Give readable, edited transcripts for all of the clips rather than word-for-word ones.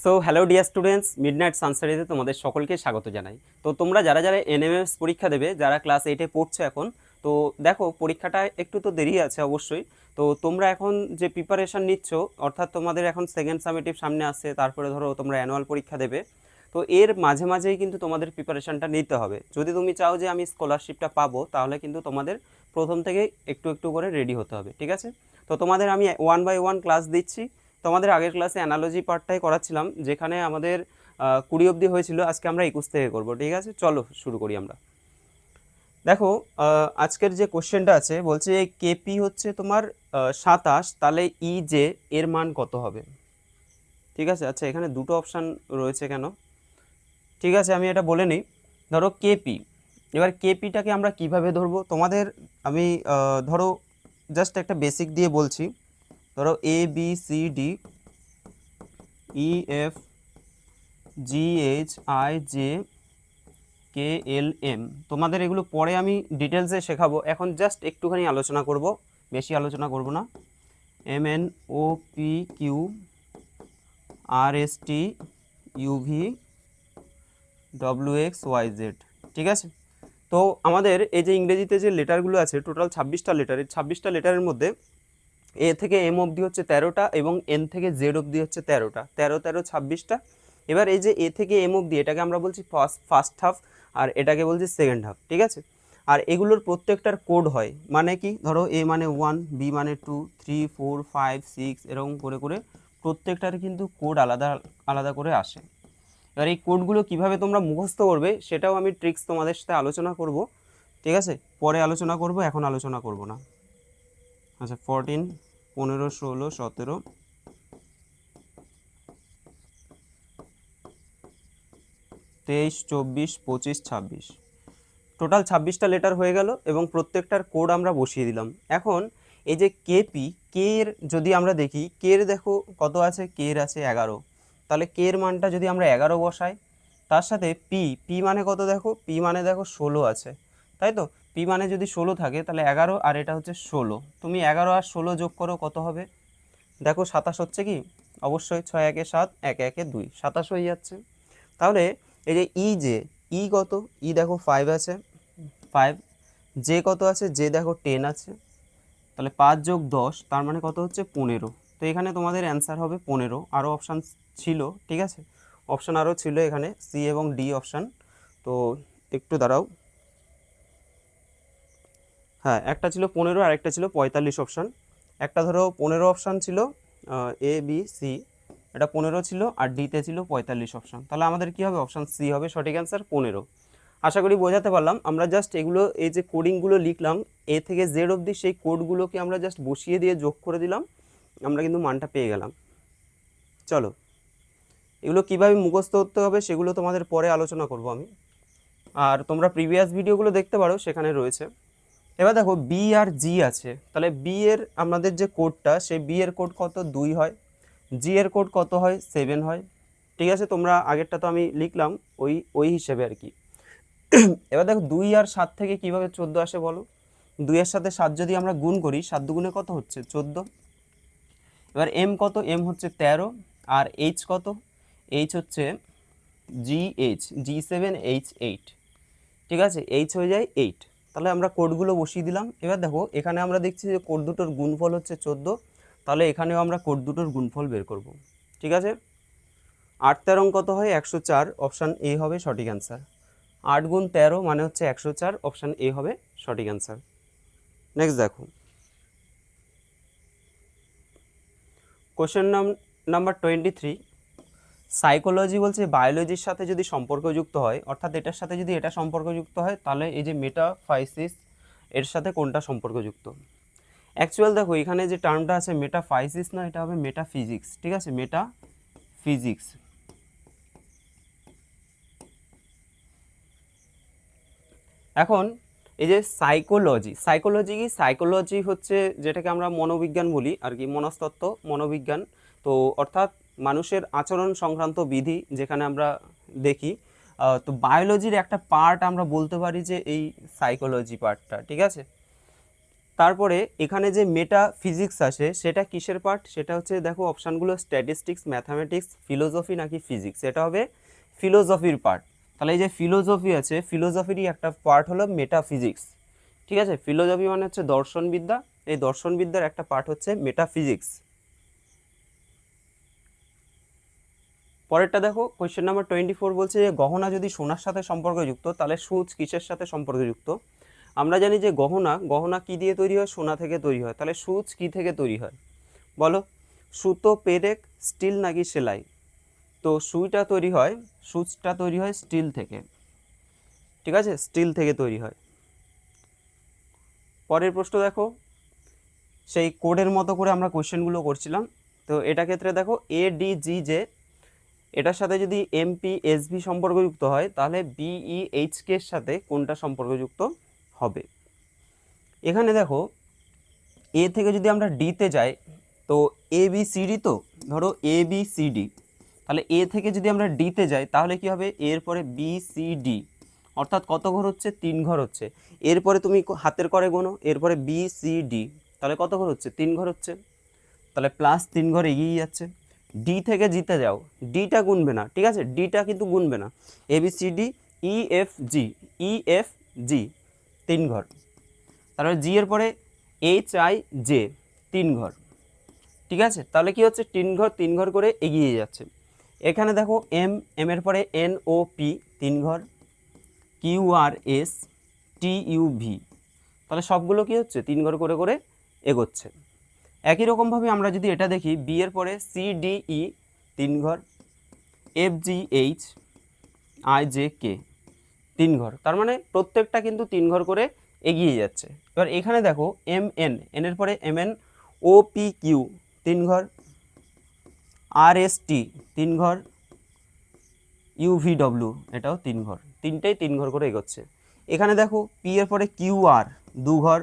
So hello dear students, midnight সানসারিতে তোমাদের সকলকে স্বাগত জানাই। তো তোমরা যারা যারা এনএমএস পরীক্ষা দেবে, যারা ক্লাস 8-এ পড়ছো এখন, তো দেখো পরীক্ষাটা একটু তো দেরি আছে অবশ্যই। তো তোমরা এখন যে প্রিপারেশান নিচ্ছ, অর্থাৎ তোমাদের এখন সেকেন্ড সামেটিভ সামনে আসছে, তারপরে ধরো তোমরা অ্যানুয়াল পরীক্ষা দেবে। তো এর মাঝে মাঝেই কিন্তু তোমাদের প্রিপারেশানটা নিতে হবে। যদি তুমি চাও যে আমি স্কলারশিপটা পাবো, তাহলে কিন্তু তোমাদের প্রথম থেকে একটু একটু করে রেডি হতে হবে, ঠিক আছে? তো তোমাদের আমি 1 বাই 1 ক্লাস দিচ্ছি। তোমাদের আগের ক্লাসে অ্যানালজি পার্টটাই করাচ্ছিলাম, যেখানে আমাদের 20 অবধি হয়েছিল। আজকে আমরা 21 থেকে করব, ঠিক আছে? চলো শুরু করি আমরা। দেখো, আজকের যে কোশ্চেনটা আছে বলছে কেপি হচ্ছে তোমার 27, তাহলে ই জে এর মান কত হবে? ঠিক আছে, আচ্ছা এখানে দুটো অপশান রয়েছে কেন? ঠিক আছে, আমি এটা বলে নিই। ধরো কেপি, এবার কেপিটাকে আমরা কিভাবে ধরবো তোমাদের, আমি ধরো জাস্ট একটা বেসিক দিয়ে বলছি। ধরো A B C D E F G H I J K L M, তোমাদের এগুলো পরে আমি ডিটেলসে শেখাবো, এখন জাস্ট একটুখানি আলোচনা করব, বেশি আলোচনা করব না। M N O P Q R S T U V W X Y Z, ঠিক আছে? তো আমাদের এই যে ইংরেজিতে যে লেটারগুলো আছে, টোটাল 26টা লেটার। এই 26টা লেটারের মধ্যে এ থেকে এম অবধি হচ্ছে 13টা এবং এন থেকে জেড অবধি হচ্ছে 13টা, 13 13 26টা। এবার এই যে এ থেকে এম অবধি, এটাকে আমরা বলছি ফার্স্ট হাফ, আর এটাকে বলছি সেকেন্ড হাফ, ঠিক আছে? আর এগুলোর প্রত্যেকটার কোড হয়, মানে কি, ধরো এ মানে 1, বি মানে 2, 3, 4, 5, 6 এরকম করে করে প্রত্যেকটার কিন্তু কোড আলাদা আলাদা করে আসে। এবার এই কোডগুলো কিভাবে তোমরা মুখস্থ করবে সেটাও আমি ট্রিক্স তোমাদের সাথে আলোচনা করব, ঠিক আছে? পরে আলোচনা করব, এখন আলোচনা করব না। আচ্ছা, 14, 15, 16, 17, 23, 24, 25, 26, টোটাল 26টা লেটার হয়ে গেল এবং প্রত্যেকটার কোড আমরা বসিয়ে দিলাম। এখন এই যে কেপি, কে এর যদি আমরা দেখি, কে এর দেখো কত আছে, কে এর আছে 11, তাহলে কে এর মানটা যদি আমরা 11 বসাই, তার সাথে পি, পি মানে কত দেখো, পি মানে দেখো 16 আছে, তাই তো? পি মানে যদি 16 থাকে, তাহলে 11 আর এটা হচ্ছে 16, তুমি 11 আর 16 যোগ করো, কত হবে দেখো? 27 হচ্ছে কি? অবশ্যই 6 একে 7, 1 একে 2, 27 হয়ে যাচ্ছে। তাহলে এই যে ই জে, ই কত, ই দেখো 5 আছে, 5, জে কত আছে, জে দেখো 10 আছে, তাহলে 5 যোগ 10 তার মানে কত হচ্ছে 15। তো এখানে তোমাদের অ্যান্সার হবে 15। আরও অপশান ছিল, ঠিক আছে? অপশান আরও ছিল এখানে, সি এবং ডি অপশান। তো একটু দাঁড়াও, হ্যাঁ একটা ছিল 15 আর একটা ছিল 45 অপশান। একটা ধরো 15 অপশান ছিল, এ বি সি, এটা 15 ছিল, আর ডিতে ছিল 45 অপশান। তাহলে আমাদের কি হবে? অপশান সি হবে সঠিক অ্যান্সার, 15। আশা করি বোঝাতে পারলাম। আমরা জাস্ট এগুলো, এই যে কোডিংগুলো লিখলাম এ থেকে জেড অবধি, সেই কোডগুলোকে আমরা জাস্ট বসিয়ে দিয়ে যোগ করে দিলাম, আমরা কিন্তু মানটা পেয়ে গেলাম। চলো, এগুলো কীভাবে মুখস্থ করতে হবে সেগুলো তোমাদের পরে আলোচনা করব আমি, আর তোমরা প্রিভিয়াস ভিডিওগুলো দেখতে পারো, সেখানে রয়েছে। এবার দেখো বি আর জি আছে, তাহলে বি এর আমাদের যে কোডটা, সেই বি এর কোড কত? 2 হয়। জি এর কোড কত হয়? 7 হয়, ঠিক আছে? তোমরা আগেরটা তো আমি লিখলাম ওই ওই হিসেবে আর কি। এবার দেখো 2 আর 7 থেকে কিভাবে 14 আসে বলো? 2 এর সাথে 7 যদি আমরা গুণ করি, 7 দুগুণে কত হচ্ছে? 14। এবার এম কত? এম হচ্ছে 13। আর এইচ কত? এইচ হচ্ছে G8, ঠিক আছে? এইচ হয়ে যায় 8। তাহলে আমরা কোডগুলো বসিয়ে দিলাম। এবার দেখো এখানে আমরা দেখছি যে কোড দুটোর গুণফল হচ্ছে 14, তাহলে এখানেও আমরা কোড দুটোর গুণফল বের করব, ঠিক আছে? 8 13 কত হয়? 104, অপশান এ হবে সঠিক অ্যান্সার। 8 গুণ 13 মানে হচ্ছে 104, অপশান এ হবে সঠিক অ্যান্সার। নেক্সট দেখো, কোশ্চেন নাম্বার 23। সাইকোলজি বলছে বায়োলজির সাথে যদি সম্পর্কযুক্ত হয়, অর্থাৎ এটার সাথে যদি এটা সম্পর্কযুক্ত হয়, তাহলে এই যে মেটাফাইসিস, এর সাথে কোনটা সম্পর্কযুক্ত? অ্যাকচুয়াল দেখো এখানে যে টার্মটা আছে মেটাফাইসিস না, এটা হবে মেটাফিজিক্স, ঠিক আছে? মেটাফিজিক্স। এখন এই যে সাইকোলজি, সাইকোলজি কি? সাইকোলজি হচ্ছে যেটাকে আমরা মনোবিজ্ঞান বলি আর কি, মনস্তত্ত্ব, মনোবিজ্ঞান। তো অর্থাৎ মানুষের আচরণ সংক্রান্ত বিধি যেখানে আমরা দেখি। তো বায়োলজির একটা পার্ট আমরা বলতে পারি যে এই সাইকোলজি পার্টটা, ঠিক আছে? তারপরে এখানে যে মেটা ফিজিক্স আসে সেটা কিসের পার্ট, সেটা হচ্ছে দেখো অপশানগুলো স্ট্যাটিস্টিক্স, ম্যাথামেটিক্স, ফিলোসফি নাকি ফিজিক্স, এটা হবে ফিলোসফির পার্ট। তাহলে এই যে ফিলোসফি আছে, ফিলোসফিরই একটা পার্ট হলো মেটা ফিজিক্স। ঠিক আছে, ফিলোসফি মানে হচ্ছে দর্শনবিদ্যা, এই দর্শনবিদ্যার একটা পার্ট হচ্ছে মেটা ফিজিক্স। পরেরটা দেখো, কোয়েশ্চেন নাম্বার 24 বলছে যে গহনা যদি সোনার সাথে সম্পর্কযুক্ত তাহলে সূচ কিসের সাথে সম্পর্কযুক্ত। আমরা জানি যে গহনা কি দিয়ে তৈরি হয়, সোনা থেকে তৈরি হয়, তাহলে সূচ কি থেকে তৈরি হয় বলো, সুতো, পেরেক, স্টিল নাকি সেলাই। তো সূচটা তৈরি হয় স্টিল থেকে। ঠিক আছে, স্টিল থেকে তৈরি হয়। পরের প্রশ্ন দেখো, সেই কোডের মতো করে আমরা কোয়েশ্চেনগুলো করছিলাম। তো এটা ক্ষেত্রে দেখো ADGJ, এটার সাথে যদি MPSV সম্পর্কযুক্ত হয় তাহলে BEHK এর সাথে কোনটা সম্পর্কযুক্ত হবে। এখানে দেখো এ থেকে যদি আমরা ডিতে যাই তো ABCD, তো ধরো ABCD, তাহলে এ থেকে যদি আমরা ডিতে যাই তাহলে কি হবে, এরপরে BCD, অর্থাৎ কত ঘর হচ্ছে, 3 ঘর হচ্ছে। এরপরে তুমি হাতের করে গোনো, এরপরে BCD, তাহলে কত ঘর হচ্ছে, 3 ঘর হচ্ছে, তাহলে প্লাস 3 ঘর এগিয়ে যাচ্ছে। ডি থেকে জিতে যাও, ডিটা গুনবে না, ঠিক আছে, ডিটা কিন্তু গুনবে না। ABCD EFG 3 ঘর, তারপরে জি এর পরে HIJ 3 ঘর। ঠিক আছে, তাহলে কি হচ্ছে, 3 ঘর করে এগিয়ে যাচ্ছে। এখানে দেখো এম এর পরে NOP 3 ঘর, QRS TUV, তাহলে সবগুলো কি হচ্ছে, 3 ঘর করে করে এগোচ্ছে। একই রকমভাবে আমরা যদি এটা দেখি, বি এর পরে CDE 3 ঘর, FGH IJK 3 ঘর, তার মানে প্রত্যেকটা কিন্তু 3 ঘর করে এগিয়ে যাচ্ছে। এবার এখানে দেখো MN, এর পরে MN OPQ 3 ঘর, RST 3 ঘর, UVW এটাও 3 ঘর, তিনটেই 3 ঘর করে এগোচ্ছে। এখানে দেখো পি এর পরে QR 2 ঘর,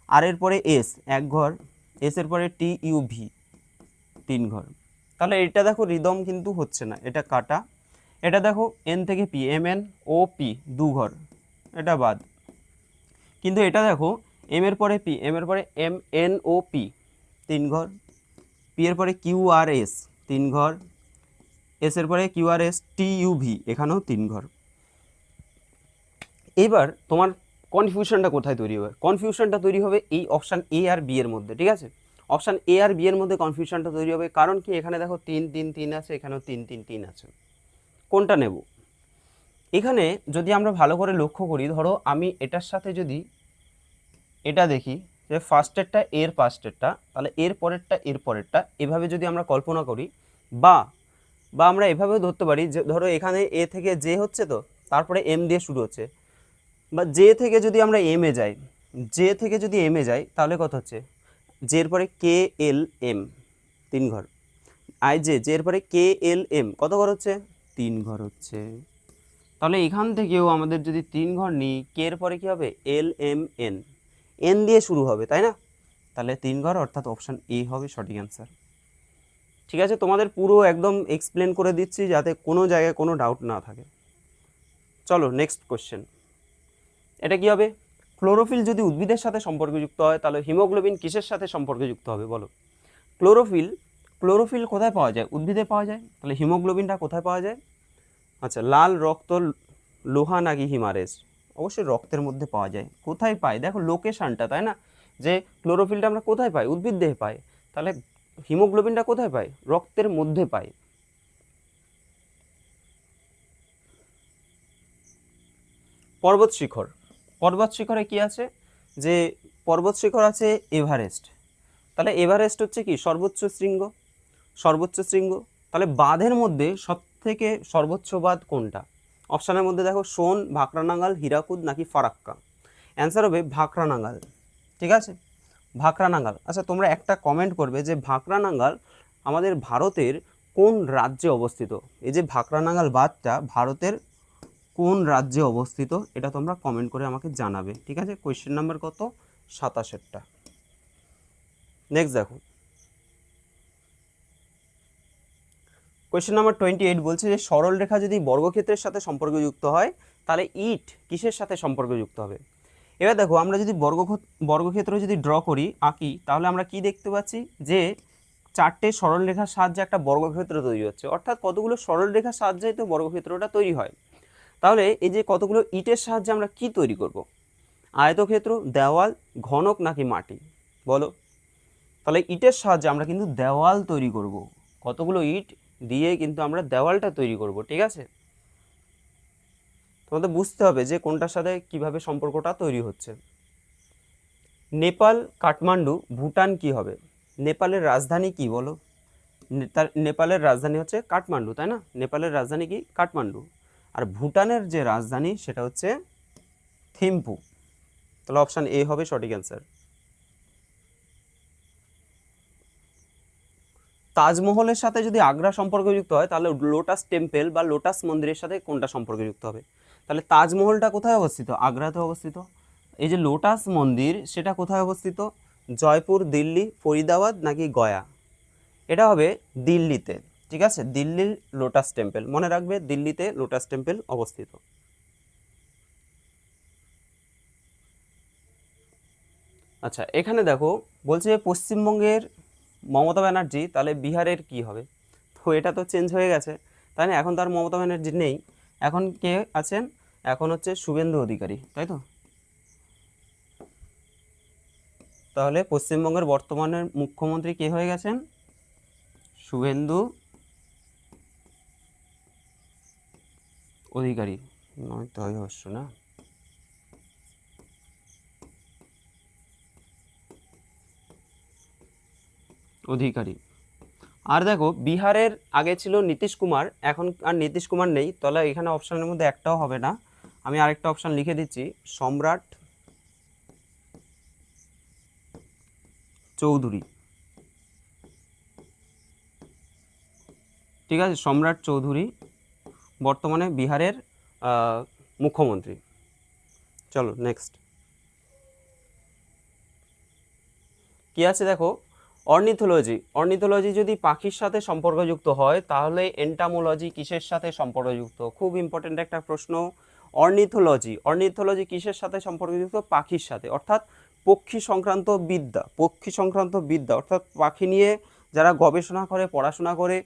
আর এর পরে S 1 ঘর, এস এর পরে TUV 3 ঘর। তাহলে এটা দেখো রিদম কিন্তু হচ্ছে না, এটা কাটা। এটা দেখো এন থেকে পি, MN OP 2 ঘর, এটা বাদ। কিন্তু এটা দেখো এম এর পরে পি, এম এর পরে MNOP 3 ঘর, পি এর পরে QRS 3 ঘর, এস এর পরে QRS TUV এখানেও 3 ঘর। এবার তোমার কনফিউশনটা কোথায় তৈরি হবে, কনফিউশনটা তৈরি হবে এই অপশান এ আর বি এর মধ্যে। ঠিক আছে, অপশান এ আর বি এর মধ্যে কনফিউশনটা তৈরি হবে, কারণ কি এখানে দেখো 3 3 3 আছে, এখানেও 3 3 3 আছে, কোনটা নেব। এখানে যদি আমরা ভালো করে লক্ষ্য করি, ধরো আমি এটার সাথে যদি এটা দেখি যে ফার্স্টেরটা এর পাস্টেরটা, তাহলে এর পরেরটা এর পরেরটা, এভাবে যদি আমরা কল্পনা করি, বা বা আমরা এভাবেও ধরতে পারি যে ধরো এখানে এ থেকে জে হচ্ছে, তো তারপরে এম দিয়ে শুরু হচ্ছে, বা জে থেকে যদি আমরা এম এ যাই, জে থেকে যদি এম এ যাই তাহলে কত হচ্ছে, জে এর পরে KLM 3 ঘর, জে এর পরে KLM কত ঘর হচ্ছে, 3 ঘর হচ্ছে। তাহলে এখান থেকেও আমাদের যদি 3 ঘর নিই, কে এর পরে কি হবে, LMN, এন দিয়ে শুরু হবে, তাই না, তাহলে 3 ঘর, অর্থাৎ অপশান এ হবে সঠিক অ্যান্সার। ঠিক আছে, তোমাদের পুরো একদম এক্সপ্লেন করে দিচ্ছি যাতে কোনো জায়গায় কোনো ডাউট না থাকে। চলো নেক্সট কোশ্চেন, এটা কি হবে, ক্লোরোফিল যদি উদ্ভিদের সাথে সম্পর্কযুক্ত হয় তাহলে হিমোগ্লোবিন কিসের সাথে সম্পর্কযুক্ত হবে বলো। ক্লোরোফিল কোথায় পাওয়া যায়, উদ্ভিদে পাওয়া যায়, তাহলে হিমোগ্লোবিনটা কোথায় পাওয়া যায়। আচ্ছা, লাল রক্ত, লোহা নাকি হিমারেজ, অবশ্যই রক্তের মধ্যে পাওয়া যায়। কোথায় পাই দেখো লোকেশানটা, তাই না, যে ক্লোরোফিলটা আমরা কোথায় পাই, উদ্ভিদ দেহে পাই, তাহলে হিমোগ্লোবিনটা কোথায় পাই, রক্তের মধ্যে পাই। পর্বত শিখরে কি আছে, যে পর্বত শিখর আছে এভারেস্ট, তাহলে এভারেস্ট হচ্ছে কি সর্বোচ্চ শৃঙ্গ। তাহলে বাঁধের মধ্যে সবথেকে সর্বোচ্চ বাঁধ কোনটা, অপশানের মধ্যে দেখো সোন, ভাকরানাঙ্গাল, হীরাকুদ নাকি ফারাক্কা। অ্যান্সার হবে ভাকরানাঙ্গাল। ঠিক আছে, ভাকরানাঙ্গাল। আচ্ছা, তোমরা একটা কমেন্ট করবে যে ভাকরানাঙ্গাল আমাদের ভারতের কোন রাজ্যে অবস্থিত, এই যে ভাকরানাঙ্গাল বাঁধটা ভারতের কোন রাজ্যে অবস্থিত, এটা তোমরা কমেন্ট করে আমাকে জানাবে। ঠিক আছে, কোয়েশ্চেন নাম্বার কত, 27টা। নেক্সট দেখো, কোয়েশ্চেন নাম্বার 28 বলছে যে সরল রেখা যদি বর্গক্ষেত্রের সাথে সম্পর্কযুক্ত হয় তাহলে ইট কিসের সাথে সম্পর্কযুক্ত হবে। এবার দেখো আমরা যদি বর্গক্ষেত্র যদি ড্র করি আঁকি, তাহলে আমরা কি দেখতে পাচ্ছি যে চারটে সরলরেখার সাহায্যে একটা বর্গক্ষেত্র তৈরি হচ্ছে, অর্থাৎ কতগুলো সরলরেখার সাহায্যে তো বর্গক্ষেত্রটা তৈরি হয়। তাহলে এই যে কতগুলো ইটের সাহায্যে আমরা কি তৈরি করব? আয়তক্ষেত্র, দেওয়াল, ঘনক নাকি মাটি? বলো। তাহলে ইটের সাহায্যে আমরা কিন্তু দেওয়াল তৈরি করব, কতগুলো ইট দিয়ে কিন্তু আমরা দেওয়ালটা তৈরি করব, ঠিক আছে? তোমাদের বুঝতে হবে যে কোনটার সাথে কিভাবে সম্পর্কটা তৈরি হচ্ছে। নেপাল, কাঠমান্ডু, ভুটান কি হবে? নেপালের রাজধানী কি বলো? নেপালের রাজধানী হচ্ছে কাঠমান্ডু, তাই না? নেপালের রাজধানী কি? কাঠমান্ডু। আর ভুটানের যে রাজধানী সেটা হচ্ছে থিম্পু। তাহলে অপশান এ হবে সঠিক অ্যান্সার। তাজমহলের সাথে যদি আগ্রা সম্পর্কযুক্ত হয়, তাহলে লোটাস টেম্পল বা লোটাস মন্দিরের সাথে কোনটা সম্পর্কযুক্ত হবে? তাহলে তাজমহলটা কোথায় অবস্থিত? আগ্রাতে অবস্থিত। এই যে লোটাস মন্দির সেটা কোথায় অবস্থিত? জয়পুর, দিল্লি, ফরিদাবাদ নাকি গয়া? এটা হবে দিল্লিতে, ঠিক আছে? দিল্লির লোটাস টেম্পল, মনে রাখবে দিল্লিতে লোটাস টেম্পল অবস্থিত। আচ্ছা, এখানে দেখো বলছে পশ্চিমবঙ্গের মমতা ব্যানার্জি, তাহলে বিহারের কি হবে? তো এটা তো চেঞ্জ হয়ে গেছে, তাই না? এখন তার মমতা ব্যানার্জি নেই, এখন কে আছেন? এখন হচ্ছে শুভেন্দু অধিকারী, তাই তো? তাহলে পশ্চিমবঙ্গের বর্তমানের মুখ্যমন্ত্রী কে হয়ে গেছেন? শুভেন্দু অধিকারী, নয় তো অবশ্য না। অধিকারী। আর দেখো বিহারের আগে ছিল নীতিশ কুমার, এখন আর নীতিশ কুমার নেই, তাহলে এখানে অপশানের মধ্যে একটাও হবে না। আমি আরেকটা অপশান লিখে দিচ্ছি, সম্রাট চৌধুরী, ঠিক আছে? সম্রাট চৌধুরী বর্তমানে বিহারের মুখ্যমন্ত্রী। চলো নেক্সট কি আছে দেখো, অর্নিথোলজি। অর্নিথোলজি যদি পাখির সাথে সম্পর্কযুক্ত হয়, তাহলে এন্টামোলজি কিসের সাথে সম্পর্কযুক্ত? খুব ইম্পর্টেন্ট একটা প্রশ্ন। অর্নিথোলজি, অর্নিথোলজি কিসের সাথে সম্পর্কযুক্ত? পাখির সাথে, অর্থাৎ পক্ষী সংক্রান্ত বিদ্যা। পক্ষী সংক্রান্ত বিদ্যা অর্থাৎ পাখি নিয়ে যারা গবেষণা করে, পড়াশোনা করে,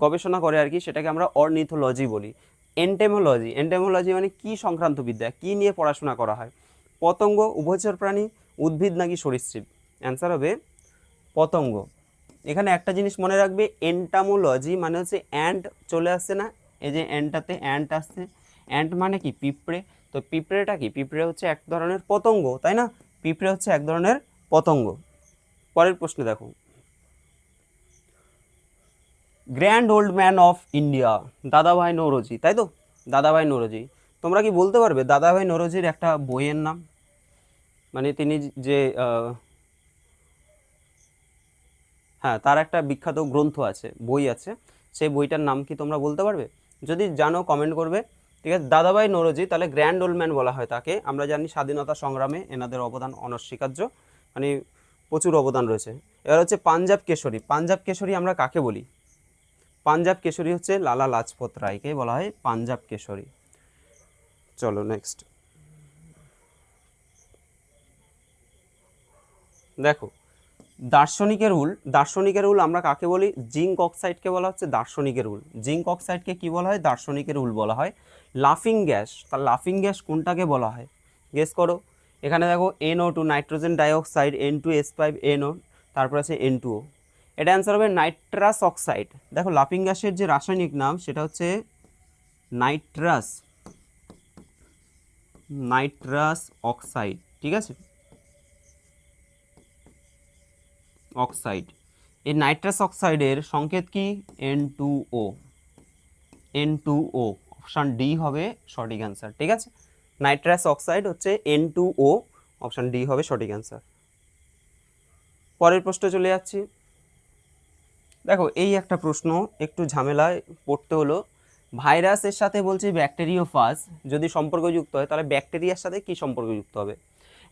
গবেষণা করে আর কি, সেটাকে আমরা অর্নিথোলজি বলি। এন্টেমোলজি, এন্টেমোলজি মানে কি সংক্রান্ত বিদ্যা, কি নিয়ে পড়াশোনা করা হয়? পতঙ্গ, উভচর প্রাণী, উদ্ভিদ নাকি সরীসৃপ? অ্যান্সার হবে পতঙ্গ। এখানে একটা জিনিস মনে রাখবে, এন্টামোলজি মানে হচ্ছে অ্যান্ট চলে আসছে না, এই যে অ্যান্টটাতে অ্যান্ট আসছে, অ্যান্ট মানে কি? পিঁপড়ে। তো পিঁপড়েটা কি? পিঁপড়ে হচ্ছে এক ধরনের পতঙ্গ, তাই না? পিঁপড়ে হচ্ছে এক ধরনের পতঙ্গ। পরের প্রশ্ন দেখো, grand old man of India, দাদাভাই নৌরোজি, তাই তো? দাদাভাই নৌরোজি। তোমরা কি বলতে পারবে দাদাভাই নৌরোজির একটা বইয়ের নাম? মানে তিনি যে হ্যাঁ, তার একটা বিখ্যাত গ্রন্থ আছে, বই আছে, সেই বইটার নাম কি তোমরা বলতে পারবে? যদি জানো কমেন্ট করবে, ঠিক আছে? দাদাভাই নৌরোজি, তাহলে গ্র্যান্ড ওল্ড ম্যান বলা হয় তাকে। আমরা জানি স্বাধীনতা সংগ্রামে এনাদের অবদান অনস্বীকার্য, মানে প্রচুর অবদান রয়েছে। এবার হচ্ছে পাঞ্জাব কেশরী। পাঞ্জাব কেশরী আমরা কাকে বলি? পাঞ্জাব কেশরী হচ্ছে লালা লাজপত রায়কে বলা হয় পাঞ্জাব কেশরী। চলো নেক্সট দেখো, দার্শনিকের রুল। দার্শনিকের রুল আমরা কাকে বলি? জিঙ্ক অক্সাইডকে বলা হচ্ছে দার্শনিকের রুল। জিঙ্ক অক্সাইডকে কি বলা হয়? দার্শনিকের রুল বলা হয়। লাফিং গ্যাস, তার লাফিং গ্যাস কোনটাকে বলা হয়? গেস করো। এখানে দেখো NO2 নাইট্রোজেন ডাইঅক্সাইড, N2S5NO, তারপর আছে N2O। এটা অ্যান্সার হবে নাইট্রাস অক্সাইড। দেখো লাফিং গ্যাসের যে রাসায়নিক নাম সেটা হচ্ছে নাইট্রাস, নাইট্রাস অক্সাইড, ঠিক আছে? অক্সাইড। এই নাইট্রাস অক্সাইডের সংকেত কি? N2O। N2O, অপশান ডি হবে সঠিক অ্যান্সার, ঠিক আছে? নাইট্রাস অক্সাইড হচ্ছে N2O, অপশান ডি হবে সঠিক অ্যান্সার। পরের প্রশ্ন চলে যাচ্ছি। দেখো এই একটা প্রশ্ন একটু ঝামেলায় পড়তে হলো। ভাইরাসের সাথে বলছি ব্যাকটেরিওফাজ যদি সম্পর্কযুক্ত হয়, তাহলে ব্যাকটেরিয়ার সাথে কি সম্পর্কযুক্ত হবে?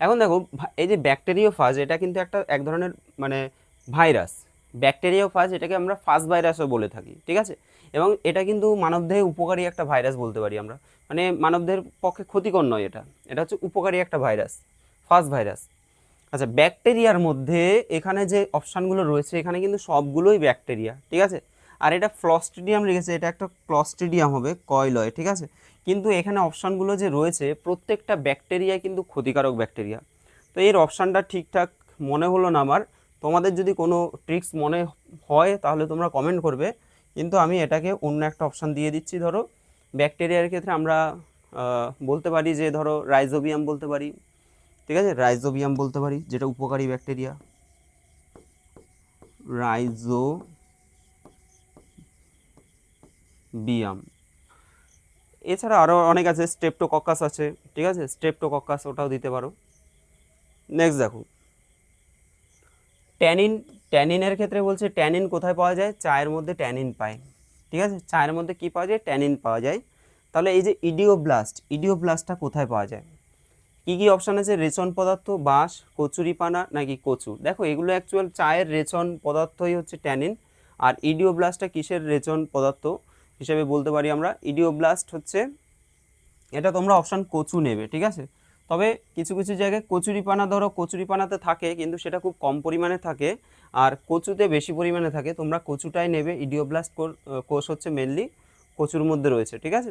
এখন দেখো এই যে ব্যাকটেরিওফাজ, এটা কিন্তু এক ধরনের মানে ভাইরাস, ব্যাকটেরিয়াফাজ, এটাকে আমরা ফাজ ভাইরাসও বলে থাকি, ঠিক আছে। এবং এটা কিন্তু মানবদেহে উপকারী একটা ভাইরাস বলতে পারি আমরা, মানে মানবদেহের পক্ষে ক্ষতিকর নয়, এটা হচ্ছে উপকারী একটা ভাইরাস, ফাজ ভাইরাস। আচ্ছা, ব্যাকটেরিয়ার মধ্যে এখানে যে অপশানগুলো রয়েছে এখানে কিন্তু সবগুলোই ব্যাকটেরিয়া, ঠিক আছে। আর এটা ফ্লস্ট্রিডিয়াম লিখেছে, এটা একটা ক্লস্ট্রিডিয়াম হবে, কয়লয়, ঠিক আছে। কিন্তু এখানে অপশানগুলো যে রয়েছে প্রত্যেকটা ব্যাকটেরিয়া কিন্তু ক্ষতিকারক ব্যাকটেরিয়া। তো এর অপশানটা ঠিকঠাক মনে হলো না আমার, তোমাদের যদি কোনো ট্রিক্স মনে হয় তাহলে তোমরা কমেন্ট করবে, কিন্তু আমি এটাকে অন্য একটা অপশান দিয়ে দিচ্ছি। ধরো ব্যাকটেরিয়ার ক্ষেত্রে আমরা বলতে পারি যে ধরো রাইজোবিয়াম বলতে পারি, ঠিক আছে, রাইজোবিয়াম বলতে পারি যেটা উপকারী ব্যাকটেরিয়া, রাইজোবিয়াম। এছাড়া আরও অনেক আছে, স্ট্রেপ্টোকক্কাস আছে, ঠিক আছে, স্ট্রেপ্টোকক্কাস ওটাও দিতে পারো। নেক্সট দেখো ট্যানিন, ট্যানিনের ক্ষেত্রে বলছে ট্যানিন কোথায় পাওয়া যায়, চায়ের মধ্যে ট্যানিন পায়, ঠিক আছে, চায়ের মধ্যে কি পাওয়া যায়, ট্যানিন পাওয়া যায়। তাহলে এই যে ইডিওব্লাস্ট, ইডিওব্লাস্টটা কোথায় পাওয়া যায়, কী কী অপশান আছে, রেচন পদার্থ, বাঁশ, কচুরিপানা নাকি কচু। দেখো এগুলো অ্যাকচুয়াল চায়ের রেচন পদার্থই হচ্ছে ট্যানিন, আর ইডিওব্লাস্টটা কিসের রেচন পদার্থ হিসেবে বলতে পারি আমরা, ইডিওব্লাস্ট হচ্ছে, এটা তোমরা অপশান কচু নেবে, ঠিক আছে। তবে কিছু কিছু জায়গায় কচুরিপানা, ধরো কচুরিপানাতে থাকে কিন্তু সেটা খুব কম পরিমাণে থাকে, আর কচুতে বেশি পরিমাণে থাকে, তোমরা কচুটাই নেবে, ইডিওব্লাস্ট কোষ হচ্ছে মেনলি কচুর মধ্যে রয়েছে, ঠিক আছে,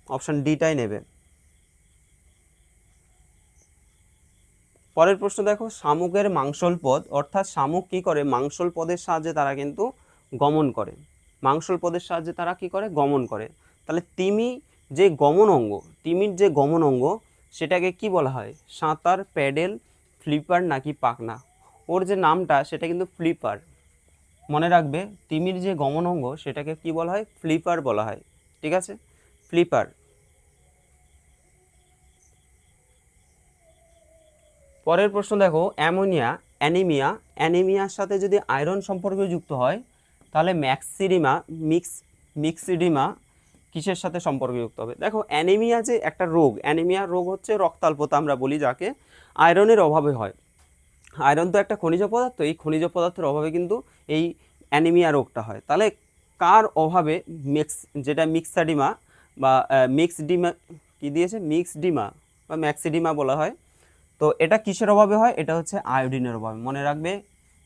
অপশান ডিটাই নেবে। পরের প্রশ্ন দেখো, শামুকের মাংসল পদ, অর্থাৎ শামুক কী করে, মাংসল পদের সাহায্যে তারা কিন্তু গমন করে, মাংসল পদের সাহায্যে তারা কী করে, গমন করে। তাহলে তিমি যে গমন অঙ্গ, তিমির যে গমন অঙ্গ সেটাকে কি বলা হয়, সাঁতার, প্যাডেল, ফ্লিপার নাকি পাখনা। ওর যে নামটা সেটা কিন্তু ফ্লিপার, মনে রাখবে, তিমির যে গমন অঙ্গ সেটাকে কি বলা হয়, ফ্লিপার বলা হয়, ঠিক আছে, ফ্লিপার। পরের প্রশ্ন দেখো, অ্যামোনিয়া, অ্যানিমিয়া, অ্যানিমিয়ার সাথে যদি আয়রন সম্পর্ক যুক্ত হয় তাহলে মিক্সিডিমা কিসের সাথে সম্পর্কযুক্ত হবে। দেখো অ্যানিমিয়া যে একটা রোগ, অ্যানিমিয়া রোগ হচ্ছে রক্তাল্পতা আমরা বলি যাকে, আয়রনের অভাবে হয়। আয়রন তো একটা খনিজ পদার্থ, এই খনিজ পদার্থের অভাবে কিন্তু এই অ্যানিমিয়া রোগটা হয়। তাহলে কার অভাবে, যেটা মিক্সাডিমা বা মিক্সডিমা, কি দিয়েছে, মিক্সডিমা বা ম্যাক্সিডিমা বলা হয়। তো এটা কিসের অভাবে হয়, এটা হচ্ছে আয়োডিনের অভাবে, মনে রাখবে,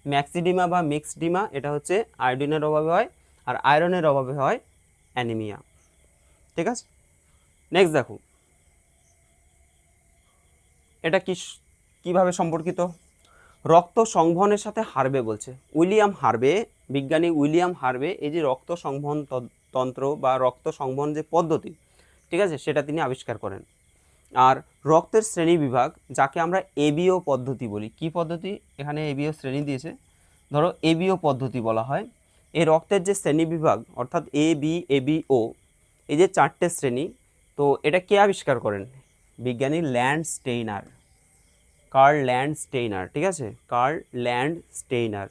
ম্যাক্সিডিমা বা মিক্সডিমা এটা হচ্ছে আয়োডিনের অভাবে হয়, আর আয়রনের অভাবে হয় অ্যানিমিয়া, ঠিক আছে। নেক্সট দেখো, এটা কিভাবে সম্পর্কিত, রক্ত সংবহনের সাথে হার্বে বলছে, উইলিয়াম হার্বে, বিজ্ঞানী উইলিয়াম হার্বে এই যে রক্ত সংবহন তন্ত্র বা রক্ত সংবহন যে পদ্ধতি, ঠিক আছে, সেটা তিনি আবিষ্কার করেন। আর রক্তের শ্রেণী বিভাগ যাকে আমরা এবিও পদ্ধতি বলি, কি পদ্ধতি, এখানে এবিও শ্রেণী দিয়েছে, ধরো এবিও পদ্ধতি বলা হয়। এই রক্তের যে শ্রেণী বিভাগ অর্থাৎ এবিও, এই যে চারটে শ্রেণী, তো এটা কে আবিষ্কার করেন, বিজ্ঞানী ল্যান্ডস্টেইনার, কার্ল ল্যান্ডস্টেইনার, ঠিক আছে, কার্ল ল্যান্ডস্টেইনার।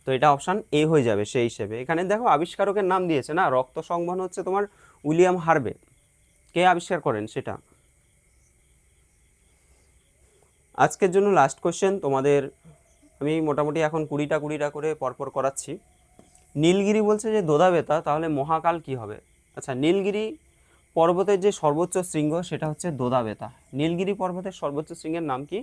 তো এটা অপশান এ হয়ে যাবে সেই হিসেবে। এখানে দেখো আবিষ্কারকের নাম দিয়েছে না, রক্ত সংবহন হচ্ছে তোমার উইলিয়াম হার্বে, কে আবিষ্কার করেন সেটা। আজকের জন্য লাস্ট কোশ্চেন তোমাদের, আমি মোটামুটি এখন 20টা করে পরপর করাচ্ছি। নীলগিরি বলছে যে দোদাবেতা, তাহলে মহাকাল কি হবে। আচ্ছা, নীলগিরি পর্বতের যে সর্বোচ্চ শৃঙ্গ সেটা হচ্ছে দোদাবেতা, নীলগিরি পর্বতের সর্বোচ্চ শৃঙ্গের নাম কি,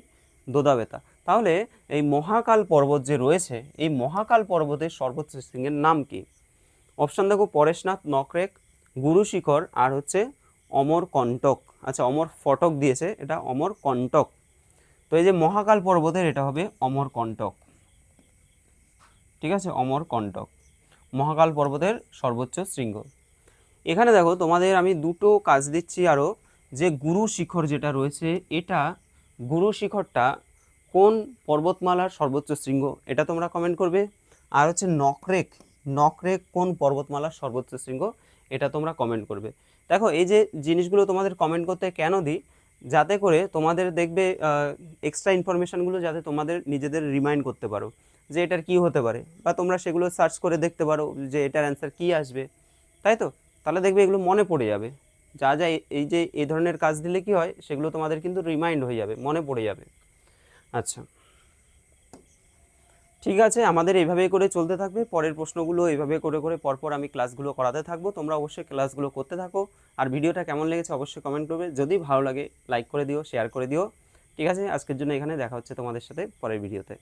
দোদাবেতা। তাহলে এই মহাকাল পর্বত যে রয়েছে এই মহাকাল পর্বতের সর্বোচ্চ শৃঙ্গের নাম কি। অপশান দেখো, পরেশনাথ, নকরেক, গুরু শিখর, আর হচ্ছে অমরকণ্টক। আচ্ছা, অমর ফটক দিয়েছে, এটা অমরকণ্টক। তো এই যে মহাকাল পর্বতের এটা হবে অমরকণ্টক, ঠিক আছে, অমরকণ্টক মহাকাল পর্বতের সর্বোচ্চ শৃঙ্গ। এখানে দেখো তোমাদের আমি দুটো কাজ দিচ্ছি আরও, যে গুরু শিখর যেটা রয়েছে এটা, গুরু শিখরটা কোন পর্বতমালার সর্বোচ্চ শৃঙ্গ এটা তোমরা কমেন্ট করবে। আর হচ্ছে নকরেক, নকরেক কোন পর্বতমালার সর্বোচ্চ শৃঙ্গ এটা তোমরা কমেন্ট করবে। দেখো এই যে জিনিসগুলো তোমাদের কমেন্ট করতে কেন দিই, যাতে করে তোমাদের দেখবে এক্সট্রা ইনফরমেশানগুলো যাতে তোমাদের নিজেদের রিমাইন্ড করতে পারো যে এটার কি হতে পারে, বা তোমরা সেগুলো সার্চ করে দেখতে পারো যে এটার অ্যান্সার কী আসবে, তাই তো। তাহলে দেখবে এগুলো মনে পড়ে যাবে, যা যা এই যে এই ধরনের কাজ দিলে কি হয় সেগুলো তোমাদের কিন্তু রিমাইন্ড হয়ে যাবে, মনে পড়ে যাবে। আচ্ছা, ঠিক আছে, আমাদের এইভাবেই করে চলতে থাকবে, পরের প্রশ্নগুলো এইভাবে করে করে পরপর আমি ক্লাসগুলো করাতে থাকবো, তোমরা অবশ্যই ক্লাসগুলো করতে থাকো। আর ভিডিওটা কেমন লেগেছে অবশ্যই কমেন্ট করবে, যদি ভালো লাগে লাইক করে দিও, শেয়ার করে দিও। ঠিক আছে, আজকের জন্য এখানে দেখা হচ্ছে তোমাদের সাথে পরের ভিডিওতে।